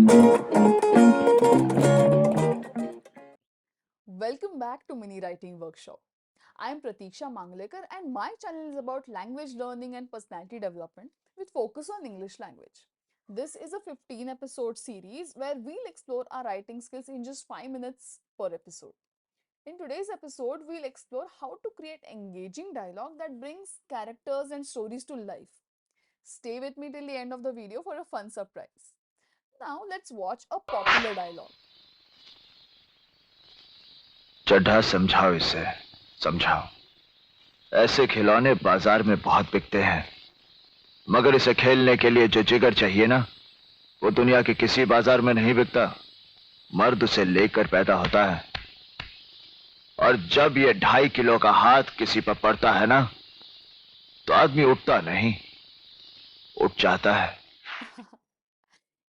Welcome back to Mini Writing Workshop. I am Pratiksha Manglekar and my channel is about language learning and personality development with focus on English language. This is a 15 episode series where we'll explore our writing skills in just 5 minutes per episode. In today's episode, we'll explore how to create engaging dialogue that brings characters and stories to life. Stay with me till the end of the video for a fun surprise. Now, let's watch a popular dialogue. Chadha समझाओ इसे, समझाओ। ऐसे खिलौने बाजार में बहुत बिकते हैं, मगर इसे खेलने के लिए जो जिगर चाहिए ना, वो दुनिया के किसी बाजार में नहीं बिकता। मर्द उसे लेकर पैदा होता है, और जब ये 2.5 किलो का हाथ किसी पर पड़ता है ना, तो आदमी उठता नहीं, उठ जाता है।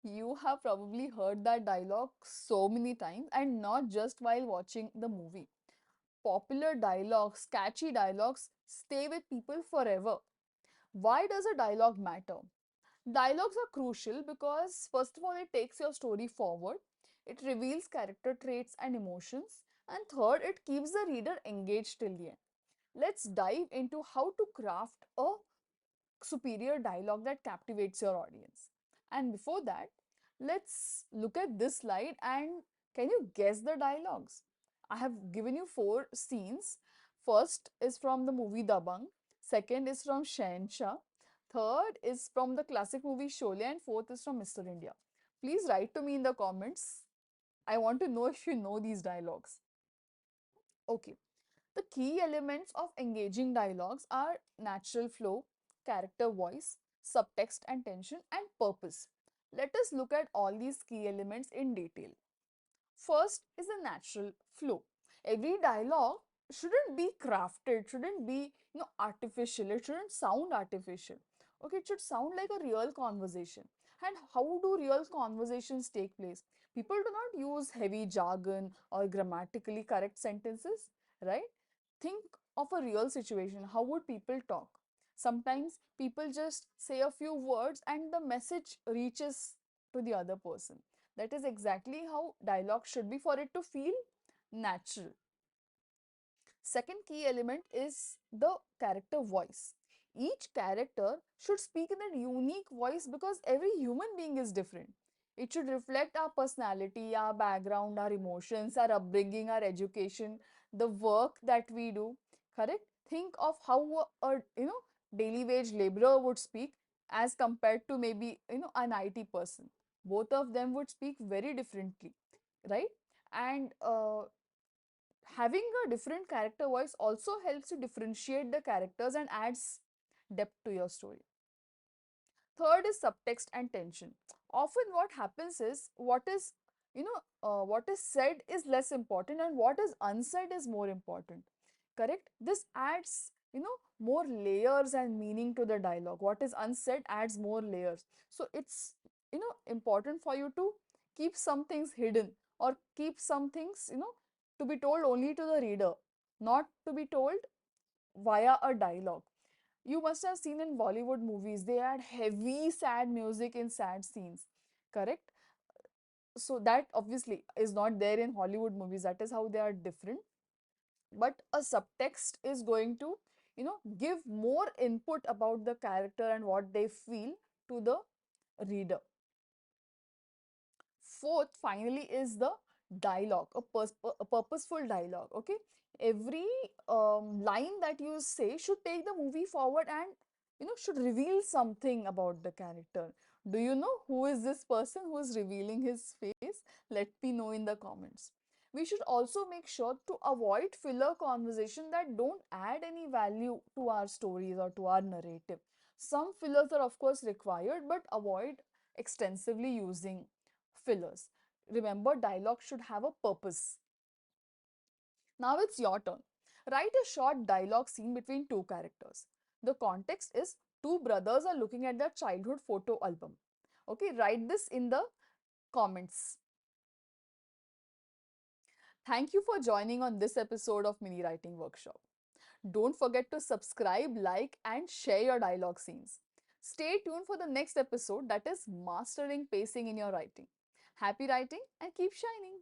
You have probably heard that dialogue so many times and not just while watching the movie. Popular dialogues, catchy dialogues stay with people forever. Why does a dialogue matter? Dialogues are crucial because, first of all, it takes your story forward, it reveals character traits and emotions, and third, it keeps the reader engaged till the end. Let's dive into how to craft a superior dialogue that captivates your audience. And before that, let's look at this slide and can you guess the dialogues? I have given you 4 scenes. First is from the movie Dabang, second is from Shahenshah, third is from the classic movie Sholay, and fourth is from Mr. India. Please write to me in the comments. I want to know if you know these dialogues. Okay. The key elements of engaging dialogues are natural flow, character voice, subtext and tension, and purpose. Let us look at all these key elements in detail. First is a natural flow. Every dialogue shouldn't be crafted, shouldn't be artificial, it shouldn't sound artificial. Okay, it should sound like a real conversation. And how do real conversations take place? People do not use heavy jargon or grammatically correct sentences, right? Think of a real situation. How would people talk? Sometimes people just say a few words and the message reaches to the other person. That is exactly how dialogue should be for it to feel natural. Second key element is the character voice. Each character should speak in a unique voice because every human being is different. It should reflect our personality, our background, our emotions, our upbringing, our education, the work that we do. Correct? Think of how a daily wage laborer would speak as compared to maybe an IT person. Both of them would speak very differently, right? And having a different character voice also helps you differentiate the characters and adds depth to your story. Third is subtext and tension. Often what happens is what is said is less important and what is unsaid is more important. Correct? This adds more layers and meaning to the dialogue. What is unsaid adds more layers. So it's important for you to keep some things hidden or keep some things to be told only to the reader, not to be told via a dialogue. You must have seen in Bollywood movies, they add heavy sad music in sad scenes, correct? So that obviously is not there in Hollywood movies. That is how they are different. But a subtext is going to, give more input about the character and what they feel to the reader. Fourth, finally, is the dialogue, a purposeful dialogue. Okay, every line that you say should take the movie forward and should reveal something about the character. Do you know who is this person who is revealing his face? Let me know in the comments. We should also make sure to avoid filler conversation that don't add any value to our stories or to our narrative. Some fillers are of course required, but avoid extensively using fillers. Remember, dialogue should have a purpose. Now it's your turn. Write a short dialogue scene between two characters. The context is two brothers are looking at their childhood photo album. Okay, write this in the comments. Thank you for joining on this episode of Mini Writing Workshop. Don't forget to subscribe, like, and share your dialogue scenes. Stay tuned for the next episode, that is Mastering Pacing in Your Writing. Happy writing and keep shining.